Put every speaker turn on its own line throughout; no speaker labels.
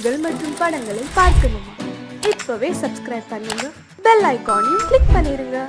பாடல்கள் மற்றும் படங்களை பார்க்கணுமா? இப்பவே சப்ஸ்கிரைப் பண்ணுங்க, பெல் ஐகானையும் கிளிக் பண்ணிருங்க.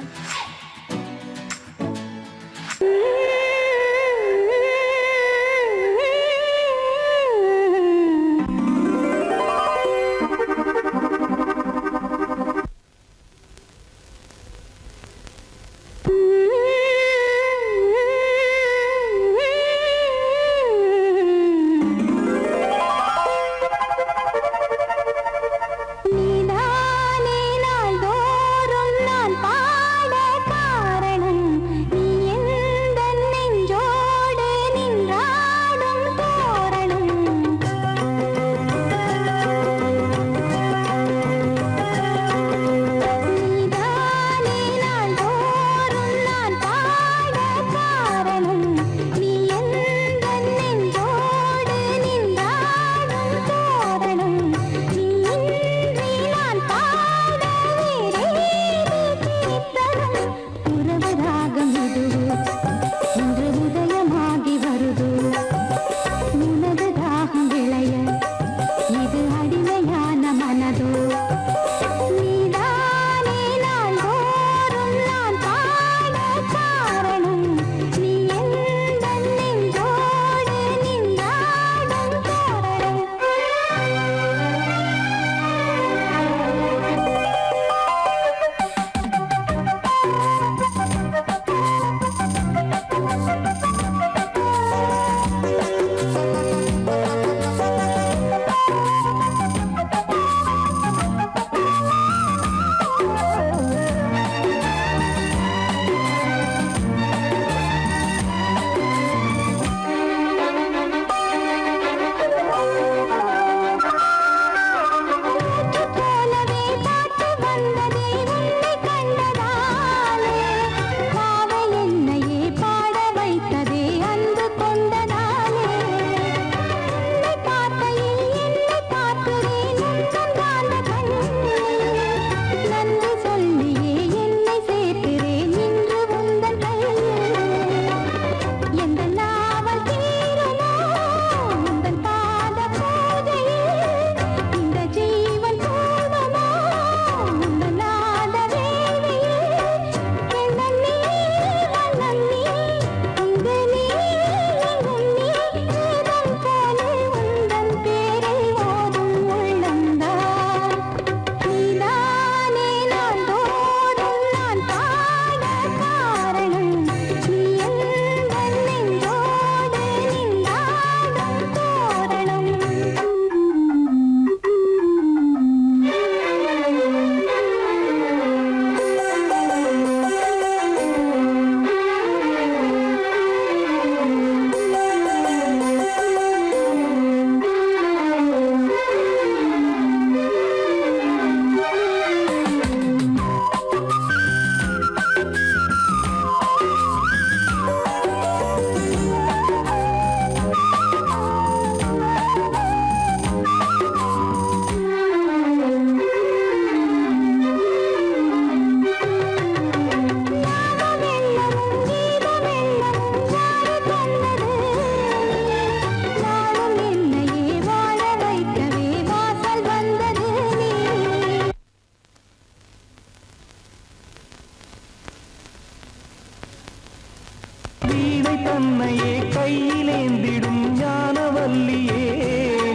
தன்னையே கையிலேந்திடும் ஞானவல்லியே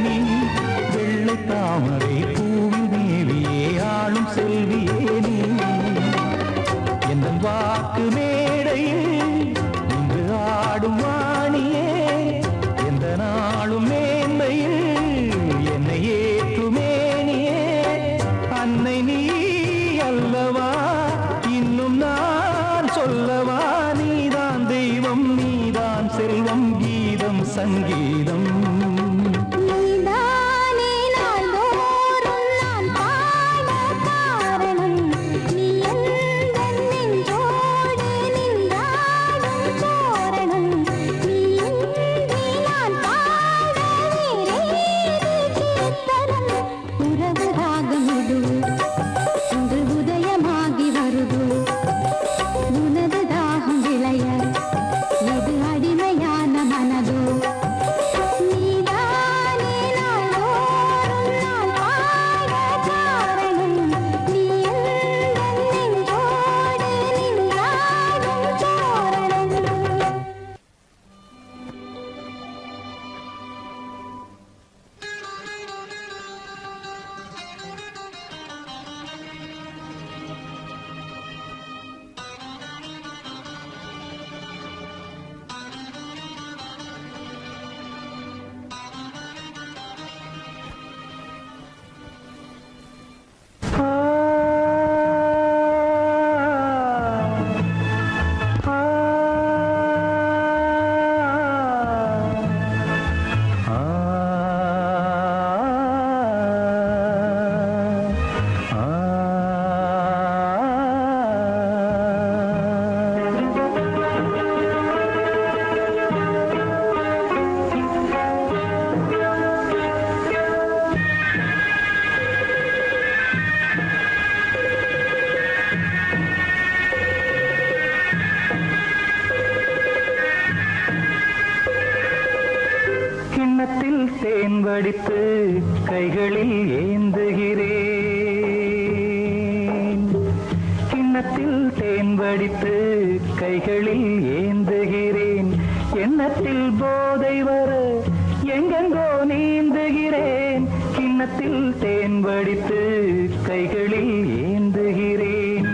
நீ, வெள்ளை தாமரை பூவில் தேவியே ஆளும் செல்வியே நீ, என் வாக்கு மேடையில் இன்று ஆடும் வாணியே, எந்த நாளும் மேன்மையில் என்னை ஏற்றுமேனியே, அன்னை நீ அல்லவா இன்னும் நான் சொல்லவா, நீதான் தெய்வம் நீதான் செல்வம் கீதம் சங்கீதம்.
நீதானே நாள்தோறும்
வடித்து கைகளில் ஏந்துகிறேன். கிண்ணத்தில் தேன் வடித்து கைகளில் ஏந்துகிறேன். எண்ணத்தில் போதை வர எங்கெங்கோ நீந்துகிறேன். கிண்ணத்தில் தேன் வடித்து கைகளில் ஏந்துகிறேன்.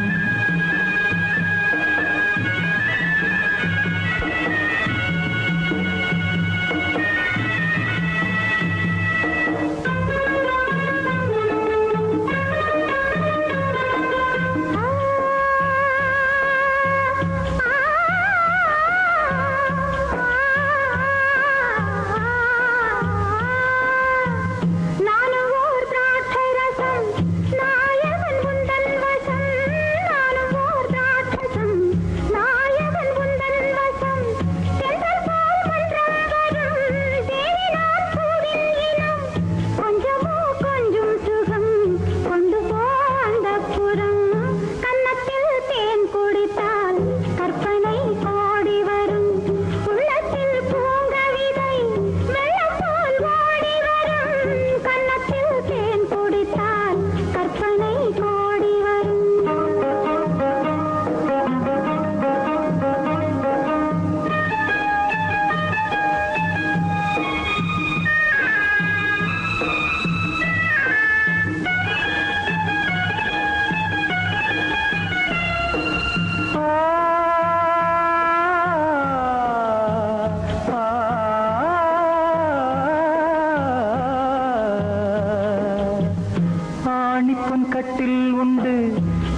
ஆணிப்பொன் கட்டில் உண்டு,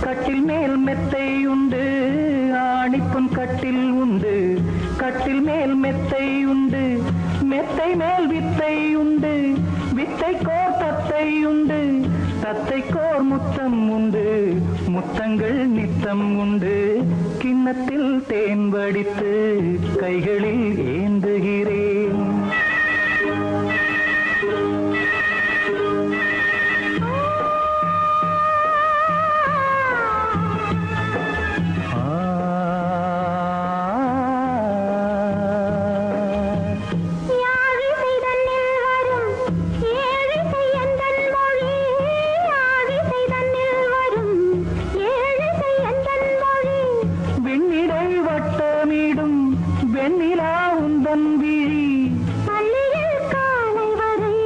கட்டில் மேல் மெத்தை உண்டு. ஆணிப்பொன் கட்டில் உண்டு, கட்டில் மேல் மெத்தை உண்டு. மெத்தை மேல் வித்தை உண்டு, வித்தைக்கோர் தத்தை உண்டு. தத்தைக்கோர் முத்தம் உண்டு, முத்தங்கள் நித்தம் உண்டு. கிண்ணத்தில் தேன் வடித்து கைகளில் ஏந்துகிறேன். வெண்ணிலா உந்தன் விழி பள்ளியில் காலை வரை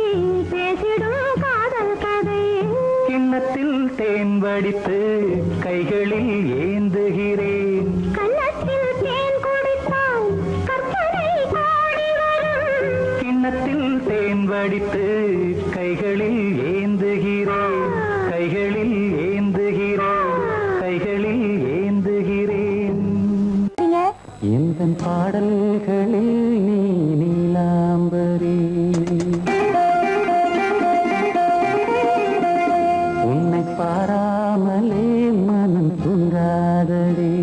பேசிடும் காதல் கதை. கிண்ணத்தில் தேன் வடித்து கைகளில் ஏந்துகிறேன். கண்ணத்தில் தேன் குடித்தால் கற்பனை பாடி வரும். கிண்ணத்தில் தேன் வடித்து கைகளில் ஏந்துகிறேன். கைகளில் ஏந்துகிறேன். கைகளில் ஏந்துகிறேன். எந்தன் பாடல்களில் நீ நீலாம்பரி, உன்னை பாராமலே மனம் தூங்காதடி.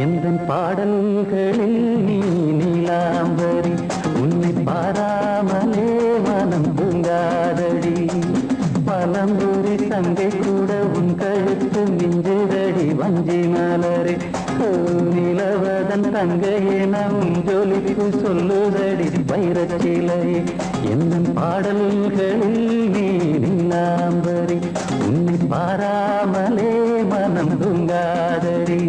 எந்தன் பாடல்களில் நீ நீலாம்பரி, உன்னை பாராமலே மனம் தூங்காதடி. பலம்புரி தங்கை கூட உன் கழுத்து மிஞ்சுதடி வஞ்சி மலரே. நிலவதன் தங்கையென உன் ஜொலிப்பு சொல்லுதடி வைரச்சிலையே. எந்தன் பாடல்களில் நீ நீலாம்பரி, உன்னை பாராமலே மனம் தூங்காதடி.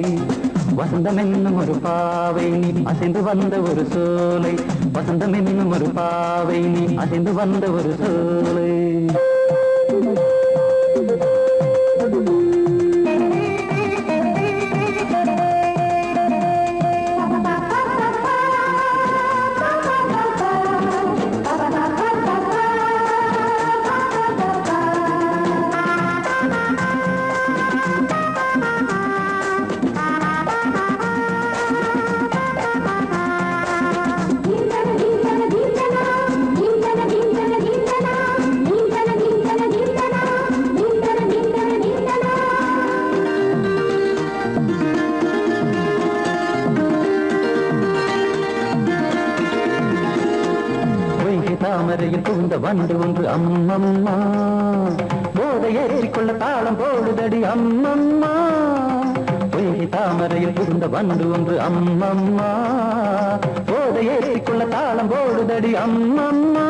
வசந்தம் என்னும் ஒரு பாவை நீ அசைந்து வந்த ஒரு சோலை. வசந்தம் என்னும் ஒரு பாவை நீ அசைந்து வந்த ஒரு சோலை. புகுந்த வண்டு ஒன்று அம்மம்மா போதை ஏற்றிக்கொள்ள தாளம் போடுதடி அம்மம்மா பொய்கை தாமரையில் புகுந்த வண்டு ஒன்று அம்மம்மா போதை ஏற்றிக்கொள்ள தாளம் போடுதடி அம்மம்மா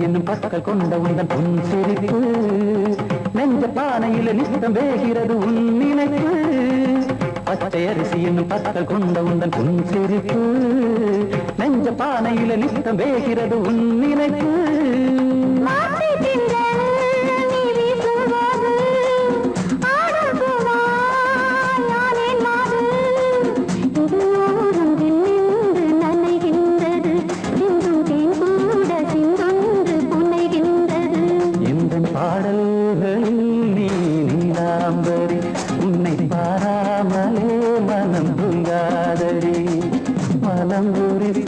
என்னும் பற்கள் கொண்ட உந்தன் பொன் சிரிப்பு நெஞ்ச பானையில நித்தம் வேகிறது உன் நினைப்பு பச்சை அரிசி என்னும் பற்கள் கொண்ட உந்தன் பொன் சிரிப்பு நெஞ்ச பானையில நித்தம் வேகிறது உன் நினைப்பு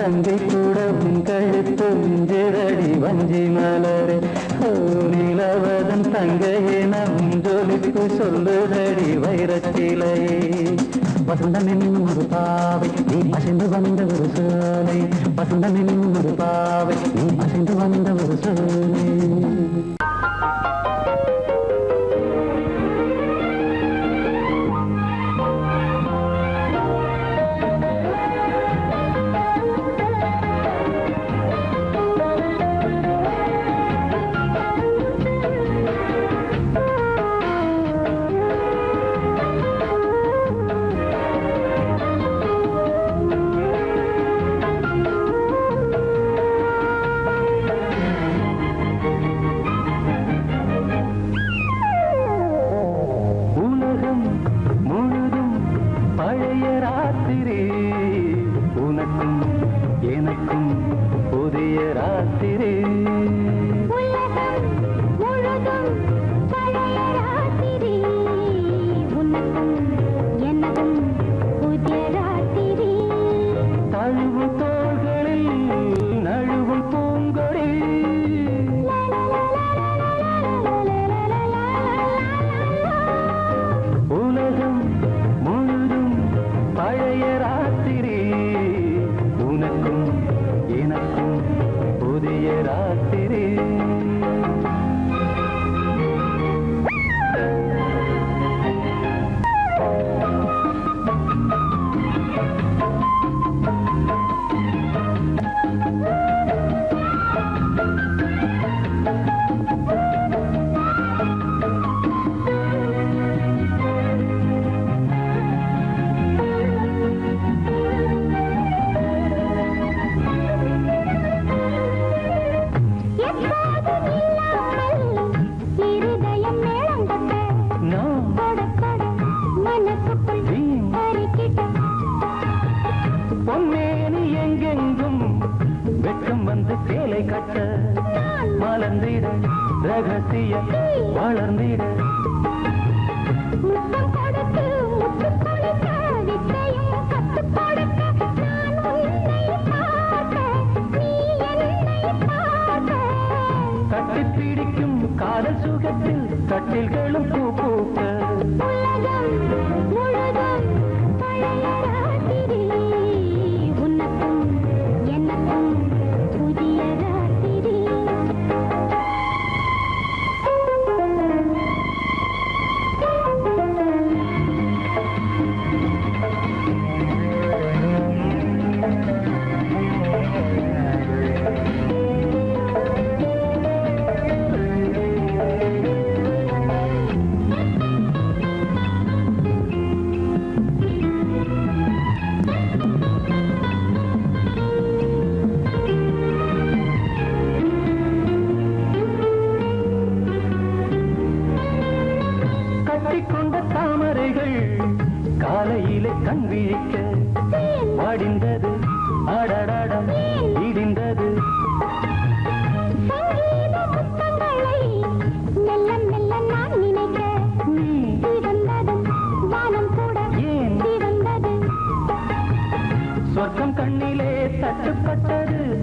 தங்கை கூட உன் கழுத்து மிஞ்சரடி வஞ்சி மலரே நிலவதன் தங்கையே நம் ஜொலிப்பு சொல்லுதடி வைரச்சிலையே வசந்தம் என்னும் ஒரு பாவை நீ அசைந்து வந்த ஒரு சோலை வசந்தம் என்னும் ஒரு பாவை நீ அசைந்து வந்த ஒரு சோலை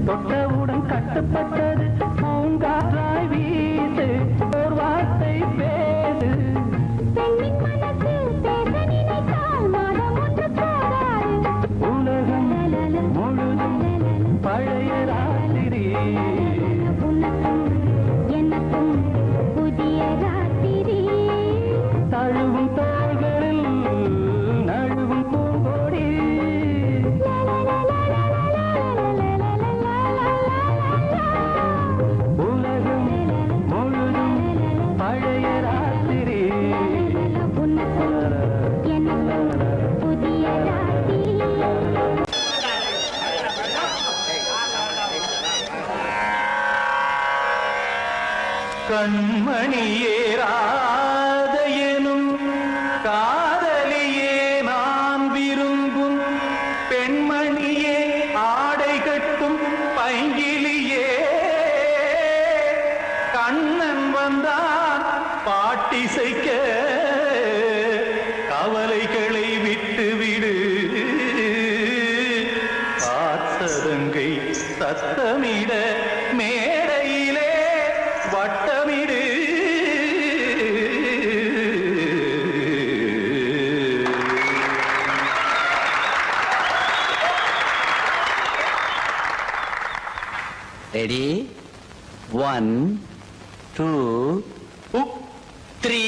தொட்டவுடன் கட்டுப்பட்டது பூங்காற்றாய் வீசு ஒரு வார்த்தை பேசு உலகம் முழுதும் பழைய ராத்திரி தழுவும் தோள்களில் நழுவும் பூங்கோடி உலகம் முழுதும் பழைய ராத்திரி கண்மணியேராத எனும் காதலியே நான் விரும்பும் பெண்மணியே ஆடை கட்டும் பைங்கிலியே கண்ணன் வந்தான் பாட்டிசைக்க கவலைகளை விட்டுவிடு பாசதங்கை சத்தமிட மேடையிலே வட்டமிடு
ரெடி 1 2 3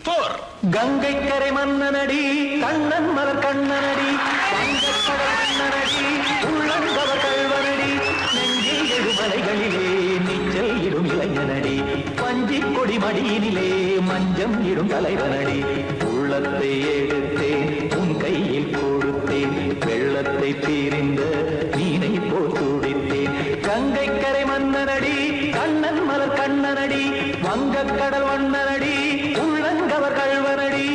4
கங்கை கரை மன்னனடி கண்ணன் மலர் கண்ணனடி வங்கக்கடல் மன்னனடி உள்ளங்கவர் கல்வனடி நெஞ்சில் எழுமலைகளிலே நீச்சல் இடும் இளைஞனடி பஞ்சி கொடி மடியினிலே மஞ்சம் இடும் தலைவனடி உள்ளத்தை எடுத்தேன் உன் கையில் கொடுத்தேன் வெள்ளத்தை தீரிந்த மீனை போல் துடித்தேன் கங்கை கரை மன்னனடி கண்ணன் மலர் கண்ணனடி வங்கக்கடல் வண்ணனடி உள்ளங்கவர் கல்வனடி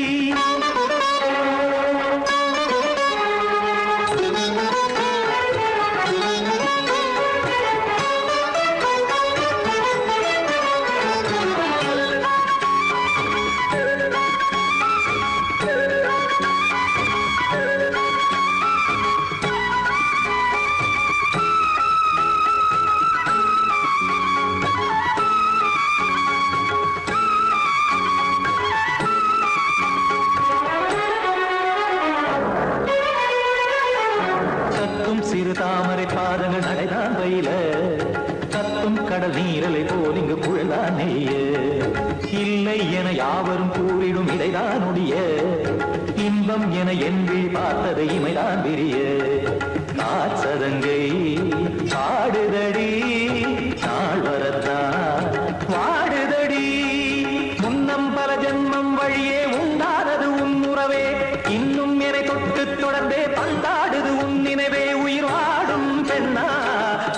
சிறு தாமரை பாதங்கள் நடைதான் பயில கத்தும் கடல் நீரலை போல் இங்கு குழலான் நெய்ய இல்லை என யாவரும் கூறிடும் இடைதான் உடைய இன்பம் என என்று பார்த்ததை இமைதான் விரிய காசதங்கை பாடுதடி நாள் வரத்தான் வாடுதடி முன்னம் பல ஜென்மம் வழியே உண்டானது உன் உறவே இன்னும் என்னை தொட்டு தொடர்ந்தே பந்தாடுது உன் நினைவே உயிர் வாடும் பெண்ணா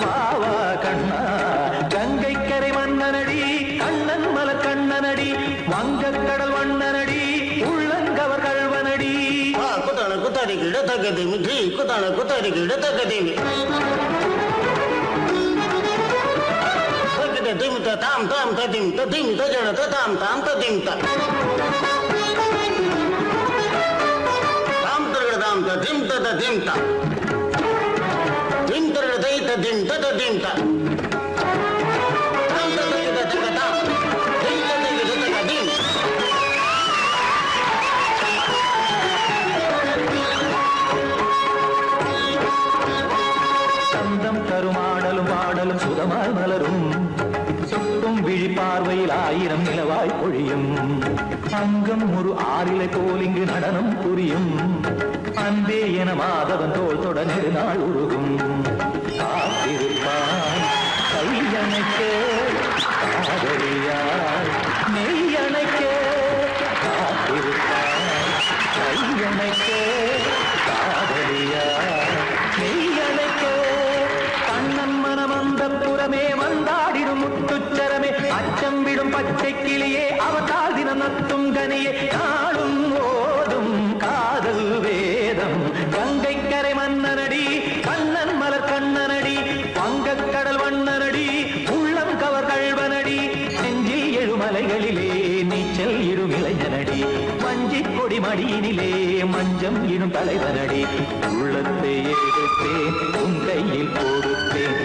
பாவா கண்ணா கங்கை கரை மன்னனடி கண்ணன் மலர் கண்ணனடி வங்கக்கடல் வண்ணனடி உள்ளங்கவர் கல்வனடி
குத்தான குத்தாடி கிட தக்கதி மிற்றி குத்தான குத்தாடி கிட தக்கதி திமித்த தாம் தாம் ததிம் ததிம் தஜட தாம் தாம் ததிம் தாம் தரட தாம் ததிம் ததிம் திம் தரட தை ததிம் ததிம் தாம் தரட தக தாம் திம் தரட ததிம்
சந்தம் கருமாடலும் பாடலும் சுதமாய் மலரும் சுட்டும் விழி பார்வையில் ஆயிரம் நிலவாய் பொழியும் அங்கம் ஒரு ஆறிலை போல் இங்கு நடனம் புரியும் அன்பே என மாதவன் தோல் தொட நெடுநாள் உருகும் காத்திருப்பான் கையணைக்க காதலியார் நெய்யணைக்க காத்திருப்பான் கையணைக்க காதலியார் நெய்யணைக்க கண்ணன் மனம் அந்த புறமே வந்தாடிடும் முத்துச்சரமே அச்சம் விடும் பச்சை கிளியே அவதால் தினம் நத்தும் கனியே நாளும் ஓதும் காதல் வேதம் கங்கை கரை மன்னனடி கண்ணன் மலர் கண்ணனடி வங்கக்கடல் வண்ணனடி உள்ளம் கவர் கல்வனடி நெஞ்சில் எழுமலைகளிலே நீச்சல் இடும் இளைஞனடி வஞ்சி கொடி மடியினிலே மஞ்சம் இடும் தலைவனடி உள்ளத்தை எடுத்தேன் உன் கையில் கொடுத்தேன்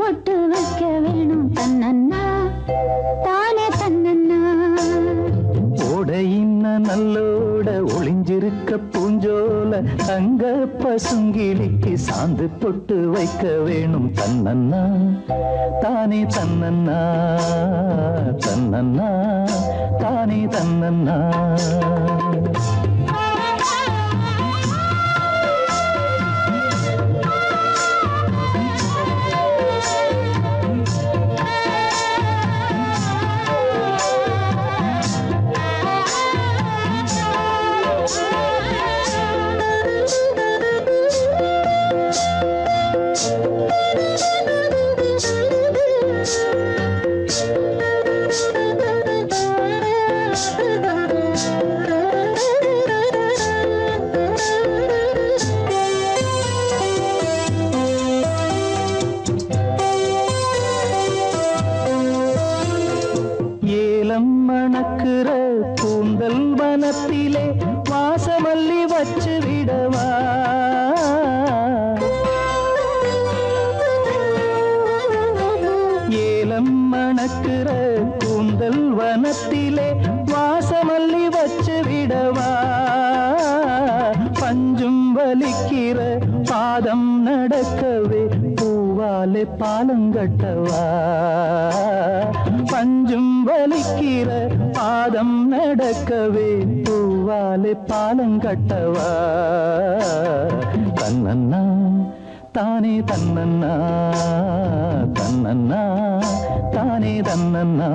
பொட்டு வைக்க வேணும் தன்னன்னா தானே தன்னன்னா.
ஓடையின்ன நல்லோட ஒளிஞ்சிருக்க பூஞ்சோல தங்க பசுங்கிளிக்கு சாந்து பொட்டு வைக்க வேணும் தன்னன்னா தானே தன்னன்னா தன்னன்னா தானே தன்னன்னா. மணக்குற கூந்தல் வனத்திலே வாசமல்லி வச்சு விடவா. ஏலம் மணக்குற கூந்தல் வனத்திலே வாசமல்லி வச்சு விடவா. பஞ்சும் வலிக்கிற பாதம் நடக்கவே பூவாலே பாலங்கட்டவா. பஞ்சும் வலிக்கிற பாதம் நடக்கவே பூவாலே பாலங்கட்டவா. தன்னன்னா தானே தன்னன்னா தன்னன்னா தானே தன்னன்னா.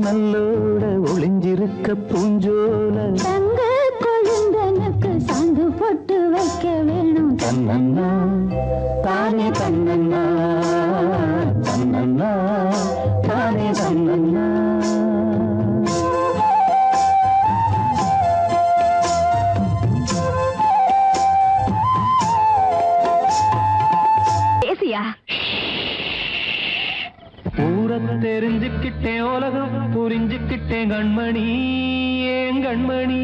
நல்லோட ஒளிஞ்சிருக்க பூஞ்சோல
தங்க கொழுந்தனுக்கு சாந்து போட்டு வைக்க வேணும்
தன்னன்னா தானே தன்னன்னா தன்னன்னா தானே தன்னன்னா. தெரிஞ்சுக்கிட்டேன் உலகம் புரிஞ்சுக்கிட்டேன் கண்மணி ஏன் கண்மணி.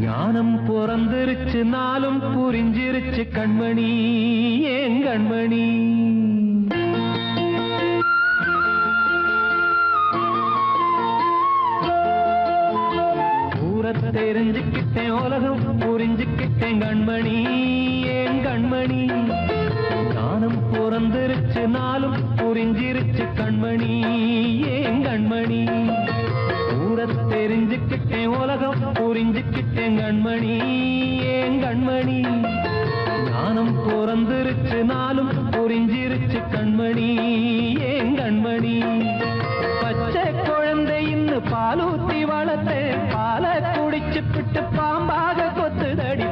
ஞானம் பிறந்திருச்சு நாளும் புரிஞ்சிருச்சு கண்மணி ஏன் கண்மணி. தெரிஞ்சுக்கிட்டேன் உலகம் புரிஞ்சுக்கிட்டேன் கண்மணி ஏன் கண்மணி. ஞானம் பிறந்திருச்சு நாளும் புரிஞ்சிருச்சு கண்மணி ஏன் கண்மணி. தெரிஞ்சுக்கிட்டேன் உலகம் புரிஞ்சுக்கிட்டேன் கண்மணி ஏன் கண்மணி. ஞானம் பிறந்திருச்சு நாளும் புரிஞ்சிருச்சு கண்மணி ஏன் கண்மணி. பச்சை குழந்தை இன்னும் பாலூத்தி வளர்த்தேன் பாலை குடிச்சு பிட்டு பாம்பாக கொத்துதடி.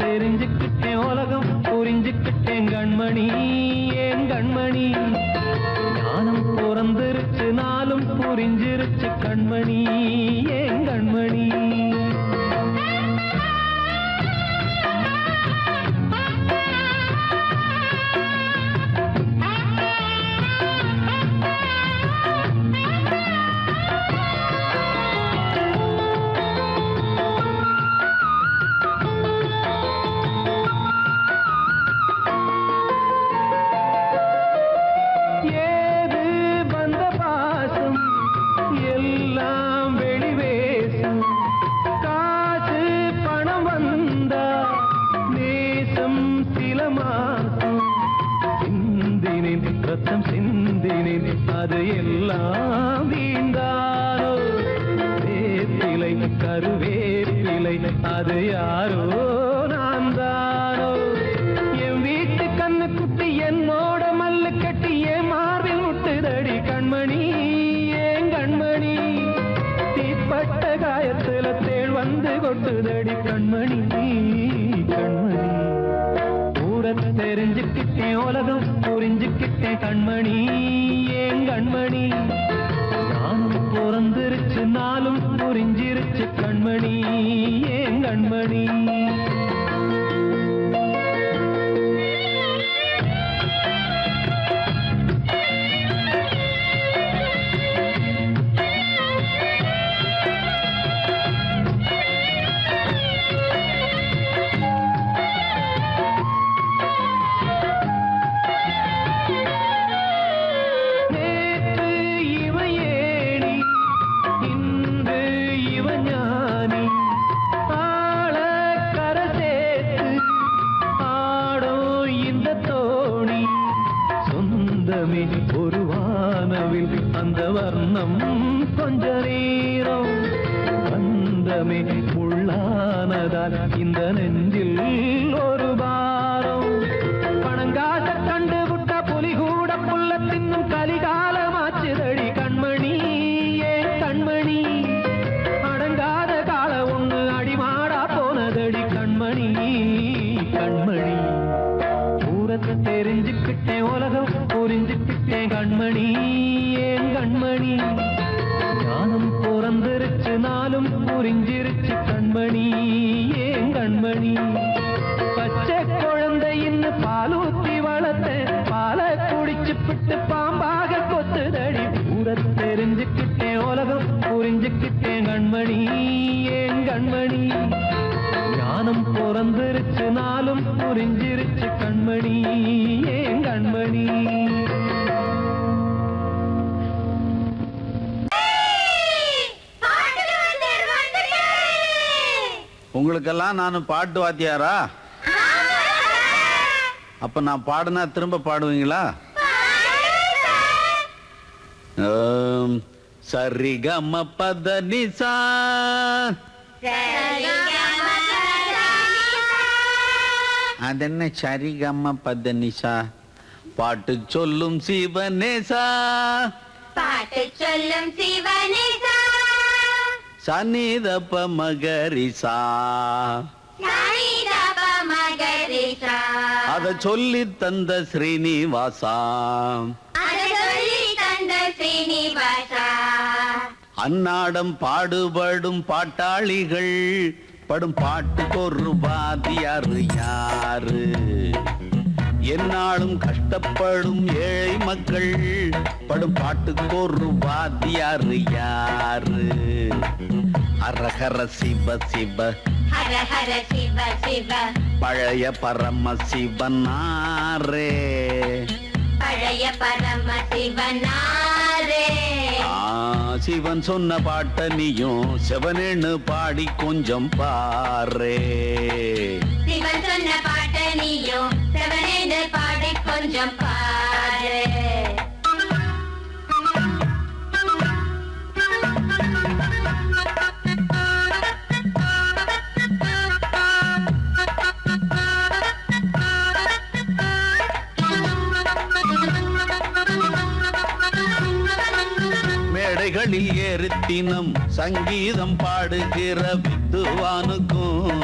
தெரிஞ்சுக்கிட்டேன் உலகம் புரிஞ்சுக்கிட்டேன் கண்மணி ஏன் கண்மணி. ஞானம் பிறந்திருச்சு நாளும் புரிஞ்சிருச்சு கண்மணி ஏன் கண்மணி. அது எல்லாம் வீண்டாரோ வேப்பிலை கருவேப்பிலை அது யாரோ நான் தானோ என் வீட்டு கண்ணு குட்டி என்னோட மல்லு கட்டி என் மார்பில் முட்டுதடி கண்மணி ஏன் கண்மணி தீப்பட்ட காயத்துல தேள் வந்து கொட்டுதடி கண்மணி கண்மணி ஊர தெரிஞ்சுக்கிட்டேன் உலகம் புரிஞ்சுக்கிட்டேன் கண்மணி ஏன் கண்மணி நானும் பிறந்திருச்சு நாளும் புரிஞ்சிருச்சு கண்மணி ஏன் கண்மணி ஒரு வானவில் அந்த வர்ணம் கொஞ்ச நேரம் வந்தமே உள்ளானதால் இந்த நெஞ்சில் ஒரு பாரம் பணங்காச கண்டு விட்ட புலி கூட புல்ல தின்னும் கலிகாலமாச்சுதடி கண்மணி ஏன் கண்மணி அடங்காத கால ஒண்ணு அடிமாடா போனதடி கண்மணி கண்மணி ஊரத்தை தெரிஞ்சுக்கிட்டேன் உலகம் புரிஞ்சுக்கிட்டேன் கண்மணி ஏன் கண்மணி ஞானம் பிறந்திருச்சு நாளும் புரிஞ்சிருச்சு கண்மணி ஏன் கண்மணி பச்சை குழந்தை இன்னும் பாலூத்தி வளர்த்த பாலை குடிச்சு பிட்டு பாம்பாக கொத்துதடி ஊரத்தை தெரிஞ்சுக்கிட்டேன் உலகம் புரிஞ்சுக்கிட்டேன் கண்மணி ஏன் கண்மணி ஞானம் பிறந்திருச்சு நாளும் புரிஞ்சிருச்சு கண்மணி ஏன் கண்மணி
உங்களுக்கெல்லாம் நான் பாட்டு வாத்தியாரா? அப்ப நான் பாடுனா திரும்ப பாடுவீங்களா? சரிகம பத நிசா அதென்ன சரிகம பத நிசா பாட்டு சொல்லும் சிவனேசா
பாட்டு சொல்லும் சிவனேசா
சனிதப மகரிசா
சனிதப மகரிசா
அத சொல்லி தந்த ஸ்ரீனிவாசா
அத சொல்லி தந்த ஸ்ரீனிவாசா
அன்னாடம் பாடுபடும் பாட்டாளிகள் படும் பாட்டுக்கு ஒரு வாத்தியாரு யாரு என்னாலும் கஷ்டப்படும் ஏழை மக்கள் படும் பாட்டுக்கு ஒரு வாத்தியாரு யாரு ஹரஹர சிவ சிவ
ஹர ஹர சிவ சிவ
பழைய பரம சிவனாரே
பழைய பரம சிவனாரே
சிவன் சொன்ன பாட்ட நீயும் சிவனேன்னு பாடி கொஞ்சம் பாரே
சிவன் சொன்ன பாட்ட நீயும் சிவனேன்னு பாடி கொஞ்சம் பாரு
மேடைகளில் ஏறித்தினம் சங்கீதம் பாடுகிற வித்துவானுக்கும்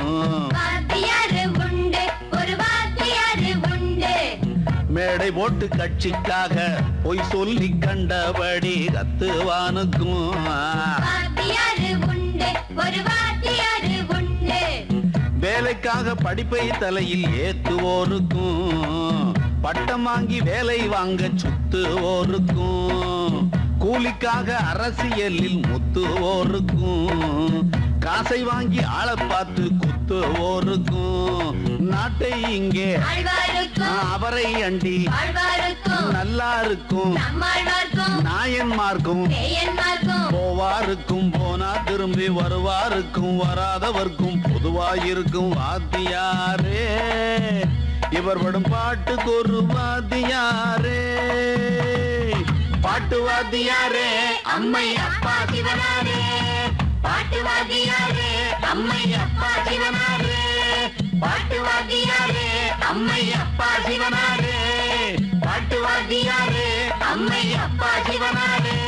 வாத்தியாரு உண்டு ஒரு வாத்தியாரு உண்டு
மேடை போட்டு கட்சிக்காக பொய் சொல்லி கண்டபடி கத்துவானுக்கும்
வாத்தியாரு உண்டு ஒரு வாத்தியாரு உண்டு
வேலைக்காக படிப்பை தலையில் ஏத்துவோருக்கும் பட்டம் வாங்கி வேலை வாங்க சுத்துவோருக்கும் கூலிக்காக அரசியலில் முத்துவோருக்கும் காசை வாங்கி ஆளை பார்த்து குத்துவோருக்கும் நாட்டை இங்கே அவரை அண்டி நல்லா இருக்கும் நாயன்மார்க்கும் போவாருக்கும் போனா திரும்பி வருவாருக்கும் வராதவர்க்கும் பொதுவாயிருக்கும் வாத்தியாரே இவர் படும் பாட்டுக்கு ஒரு வாத்தியாரே பாட்டு வாத்தியாரே அம்மை அப்பா சிவனாரே
பாட்டு வாத்தியாரே அம்மை அப்பா சிவனாரே
பாட்டு வாத்தியாரே அம்மை அப்பா சிவனாரே பாட்டு வாத்தியாரே அம்மை அப்பா சிவனாரே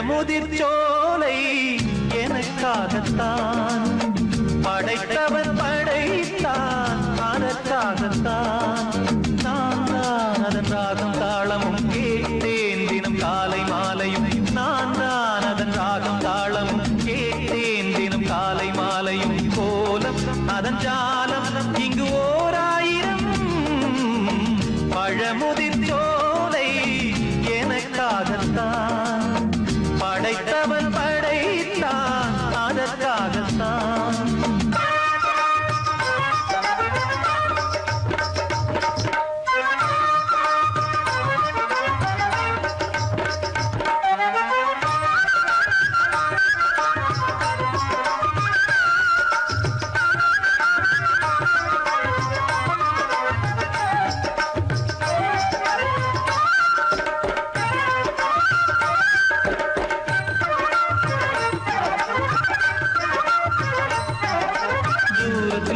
முதிர்ச்சோலை எனக்காகத்தான் படைத்தவன் படைத்தான் அதற்காகத்தான் நான் தான் அதன் ராகம் தாளமும் கேட்டேன் தினம் காலை மாலையும் நான் தான் அதன் ராகம் தாளமும் கேட்டேன் தினம் காலை மாலையும் கோலம் அதன் ஜாலம் இங்கு ஓராயிரம் பழமுதிர்ச்சோலை எனக்காகத்தான் படைத்தவன் படைத்தான் அதற்காகத்தான்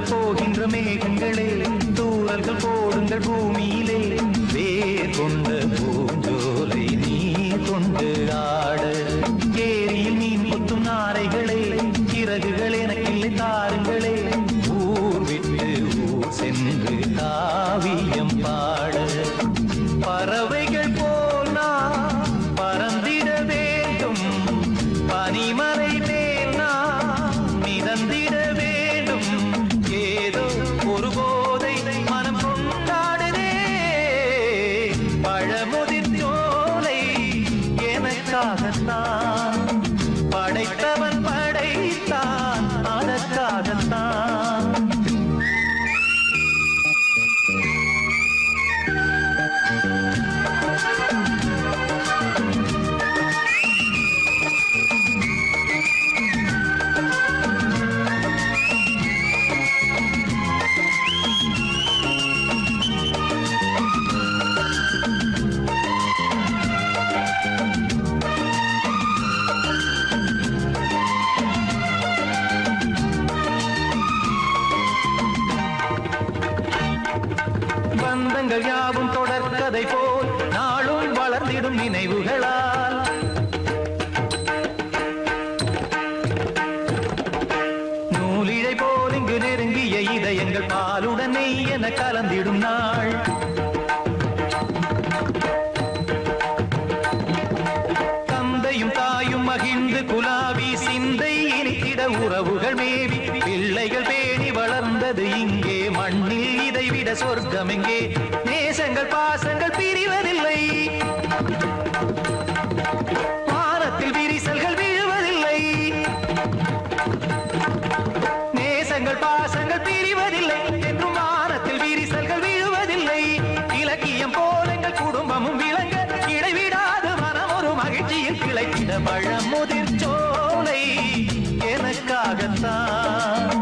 போகின்ற மேகங்களே தூரல்கள் போடுங்கள் பூமியிலே வேர் கொண்ட பூஞ்சோலை நீ கொண்டு ஆட ஏரியில் மீன் கொத்தும் நாரைகளே சிறகுகள் எனக்கில்லை தாருங்களே ஊர் விட்டு ஊர் சென்று காவியம் பாட பறவைகள் போல் நான் பறந்திட வேண்டும் பனிமலை மேல் நான் மிதந்திட வேண்டும் ஏதோ ஒரு போதை மனம் கொண்டாடுதே பழமுதிர்ச்சோலை எனக்காகத்தான் படைத்தவன் படைத்தான் அதற்காகத்தான் பந்தங்கள் யாவும் தொடர்கதை போல் நாளும் வளர்ந்திடும் நினைவுகளால் நூலிழை போல் இங்கு நெருங்கிய இதயங்கள் பாலுடன் நெய் என கலந்திடும் நாள் தந்தையும் தாயும் மகிழ்ந்து குலாவி சிந்தை இனித்திட உறவுகள் மேவி பிள்ளைகள் பேணி வளர்ந்தது இங்கே மண்ணில் இதைவிட சொர்க்கம் எங்கே நேசங்கள் பாசங்கள் பிரிவதில்லை வானத்தில் விரிசல்கள் விழுவதில்லை நேசங்கள் பாசங்கள் பிரிவதில்லை என்றும் வானத்தில் விரிசல்கள் விழுவதில்லை இலக்கியம் போல எங்கள் குடும்பமும் விளங்க இடைவிடாது மனம் ஒரு மகிழ்ச்சியில் கிளைத்திட பழமுதிர்ச்சோலை எனக்காகத்தான்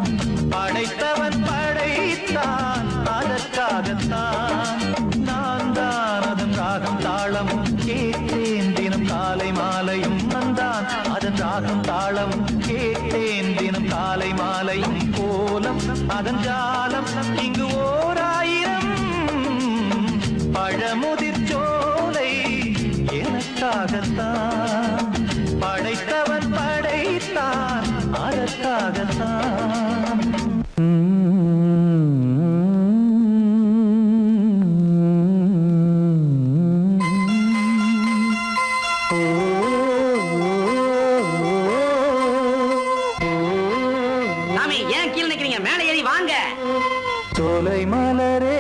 படைத்தவன் படைத்தான் அதற்காகத்தான் நான் தான் அதன் ராகம் தாளமும் கேட்டேன் தினம் காலை மாலையும் நந்தான் அதன் ராகம் தாளமும் கேட்டேன் தினம் காலை மாலையும் கோலம் அதன் ஜாலம் இங்கு ஓராயிரம் பழமுதிர்ச்சோலை எனக்காகத்தான் படைத்தவன் படைத்தான் அதற்காகத்தான்
சாமி ஏன் கீழே நிக்கிறீங்க? மேலே ஏறி வாங்க.
சோலை மலரே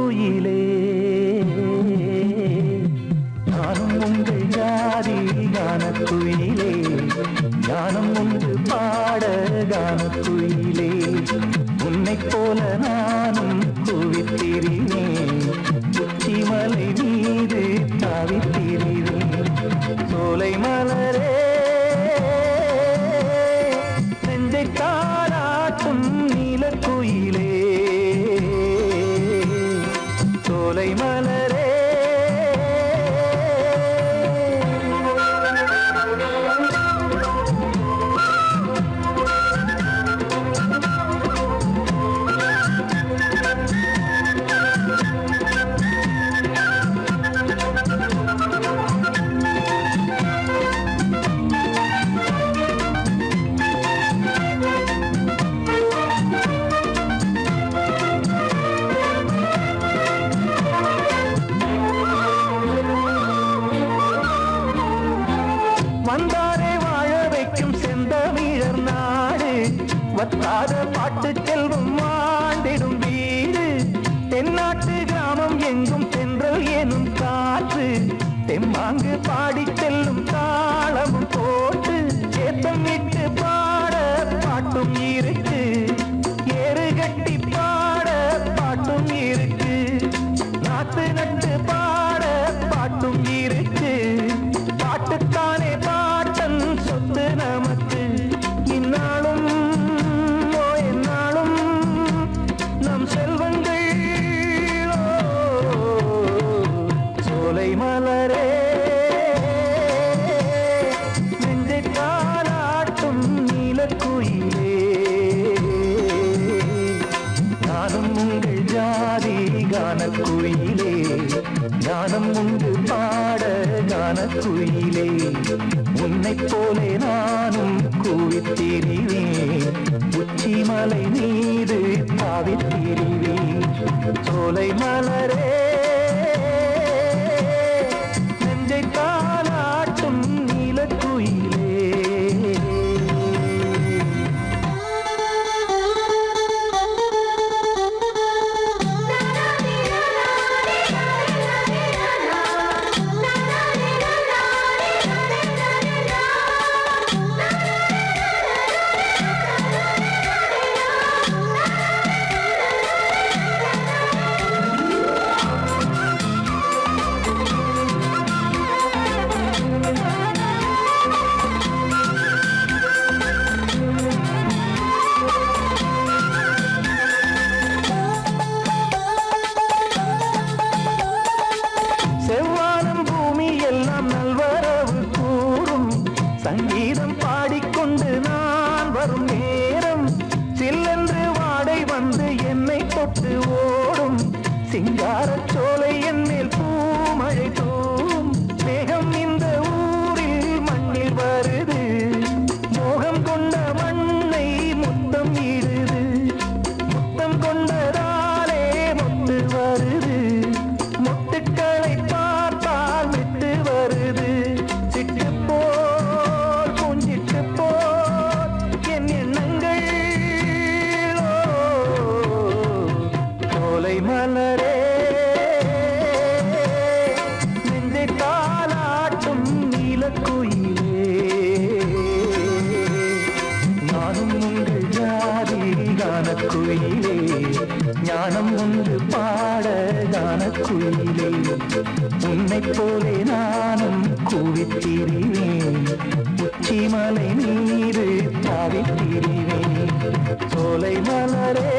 நீலக்குயிலே நானும் உங்கள் ஜாதி கானக்குயிலே ஞானம் உண்டு பாட கானக்குயிலே உன்னைப் போல நானும் குவித்திரினேன் உச்சிமலை மீது தாவித்திரினேன் சோலை மலரே நெஞ்சை தாராட்டும் நீலக்குயிலே சோலை மலரே வந்தாரே வாழ வைக்கும் செந்தமிழர் நாடு வத்தாத பாட்டு செல்வம் மாண்டிடும் வீடு தென்னாட்டு கிராமம் எங்கும் சென்றல் எனும் காற்று தெம்மாங்கு பாடி செல்லும் தாளமும் போட்டு ஏத்தம் விட்டு பாட பாட்டும் இருக்கு ஏறு கட்டி பாட பாட்டும் இருக்கு நாத்து நட்டு பாட பாட்டும் இருக்கு பாட்டுத்தானே பாட்டன் சொத்து நமக்கு இந்நாளும் எந்நாளும் நம் செல்வங்கள் சோலை மலரே நெஞ்சை தாலாட்டும் நீலக்குயிலே நானும் உங்கள் ஜாதி கானக்குயிலே ஞானம் உண்டு பாட கானக்குயிலே உன்னைப் போலே நானும் கூவித்திரிவேன் உச்சிமலை மீது தாவித்திரிவேன் சோலை மலரே நெஞ்சை தாலாட்டும் நீலக்குயிலே செவ்வானம் பூமி எல்லாம் நல்வரவு கூறும் சங்கீதம் பாடிக்கொண்டு நான் வரும் நேரம் சில்லென்று வாடை வந்து என்னை தொட்டு ஓடும் சிங்காரச் சோலை என் மேல் பூமழை தூவும் மேகம் இந்த ஊரில் மண்ணில் வருது மோகம் கொண்ட மண்ணை முத்தம் இடுது முத்தம் கொண்டதாலே முத்து வருது முத்துக்களை பார்த்தால் விட்டு வருது சிட்டு போல் பூஞ்சிட்டு போல் என் எண்ணங்கள் சோலை மலரே நெஞ்சை தாலாட்டும் நீலக்குயிலே நானும் உங்கள் ஜாதி கானக்குயிலே ஞானம் உண்டு பாட கானக்குயிலே உன்னைப் போலே நானும் கூவித்திரிவேன் உச்சிமலை மீது தாவித்திரிவேன் சோலை மலரே